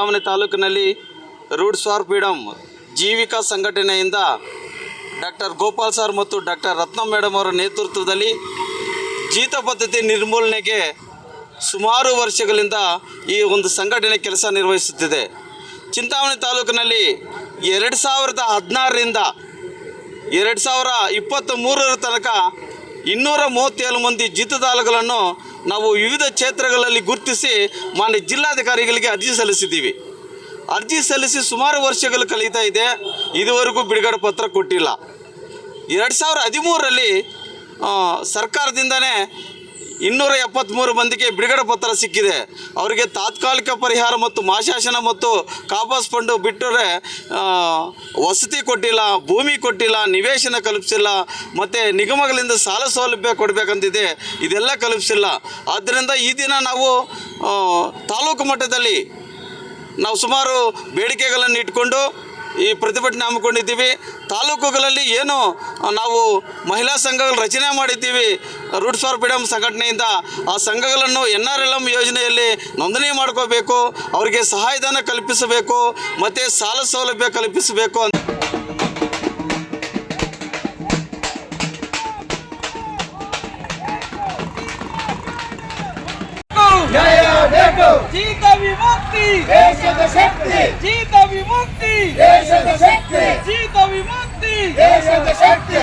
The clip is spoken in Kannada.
ಚಿಂತಾಮಣಿ ತಾಲೂಕಿನಲ್ಲಿ ರೂಟ್ಸ್ ಫಾರ್ ಫ್ರೀಡಮ್ ಜೀವಿಕಾ ಸಂಘಟನೆಯಿಂದ ಡಾಕ್ಟರ್ ಗೋಪಾಲ್ ಸರ್ ಮತ್ತು ಡಾಕ್ಟರ್ ರತ್ನಂ ಮೇಡಮ್ ಅವರ ನೇತೃತ್ವದಲ್ಲಿ ಜೀತ ಪದ್ಧತಿ ನಿರ್ಮೂಲನೆಗೆ ಸುಮಾರು ವರ್ಷಗಳಿಂದ ಈ ಒಂದು ಸಂಘಟನೆ ಕೆಲಸ ನಿರ್ವಹಿಸುತ್ತಿದೆ. ಚಿಂತಾಮಣಿ ತಾಲೂಕಿನಲ್ಲಿ 2016ರಿಂದ 2023 ತನಕ 237 ಮಂದಿ ಜೀತದಾಳುಗಳನ್ನು ನಾವು ವಿವಿಧ ಕ್ಷೇತ್ರಗಳಲ್ಲಿ ಗುರುತಿಸಿ ಮಾನ್ಯ ಜಿಲ್ಲಾಧಿಕಾರಿಗಳಿಗೆ ಅರ್ಜಿ ಸಲ್ಲಿಸಿದ್ದೀವಿ. ಅರ್ಜಿ ಸಲ್ಲಿಸಿ ಸುಮಾರು ವರ್ಷಗಳು ಕಳೀತಾ ಇದೆ, ಇದುವರೆಗೂ ಬಿಡುಗಡೆ ಪತ್ರ ಕೊಟ್ಟಿಲ್ಲ. 2013ರಲ್ಲಿ ಸರ್ಕಾರದಿಂದನೇ 273 ಮಂದಿಗೆ ಬಿಡುಗಡೆ ಪತ್ರ ಸಿಕ್ಕಿದೆ. ಅವರಿಗೆ ತಾತ್ಕಾಲಿಕ ಪರಿಹಾರ ಮತ್ತು ಮಾಶಾಸನ ಮತ್ತು ಕಾಪಾಸ್ ಫಂಡ್ ಬಿಟ್ಟರೆ ವಸತಿ ಕೊಟ್ಟಿಲ್ಲ, ಭೂಮಿ ಕೊಟ್ಟಿಲ್ಲ, ನಿವೇಶನ ಕಲ್ಪಿಸಿಲ್ಲ, ಮತ್ತು ನಿಗಮಗಳಿಂದ ಸಾಲ ಸೌಲಭ್ಯ ಕೊಡಬೇಕಂತಿದೆ, ಇದೆಲ್ಲ ಕಲ್ಪಿಸಿಲ್ಲ. ಆದ್ದರಿಂದ ಈ ದಿನ ನಾವು ತಾಲೂಕು ಮಟ್ಟದಲ್ಲಿ ನಾವು ಸುಮಾರು ಬೇಡಿಕೆಗಳನ್ನು ಇಟ್ಕೊಂಡು ಈ ಪ್ರತಿಭಟನೆ ಹಮ್ಮಿಕೊಂಡಿದ್ದೀವಿ. ತಾಲೂಕುಗಳಲ್ಲಿ ಏನು ನಾವು ಮಹಿಳಾ ಸಂಘಗಳು ರಚನೆ ಮಾಡಿದ್ದೀವಿ ರೂಟ್ಸ್ ಫಾರ್ ಫ್ರೀಡಮ್ ಸಂಘಟನೆಯಿಂದ, ಆ ಸಂಘಗಳನ್ನು NRLM ಯೋಜನೆಯಲ್ಲಿ ನೋಂದಣಿ ಮಾಡ್ಕೋಬೇಕು, ಅವರಿಗೆ ಸಹಾಯಧನ ಕಲ್ಪಿಸಬೇಕು ಮತ್ತು ಸಾಲ ಸೌಲಭ್ಯ ಕಲ್ಪಿಸಬೇಕು ಅಂತ ಜೀತ ವಿಮುಕ್ತಿ ದೇಶದ ಶಕ್ತಿ, ಜೀತ ವಿಮುಕ್ತಿ ದೇಶದ ಶಕ್ತಿ, ಜೀತ ವಿಮುಕ್ತಿ ದೇಶದ ಶಕ್ತಿ.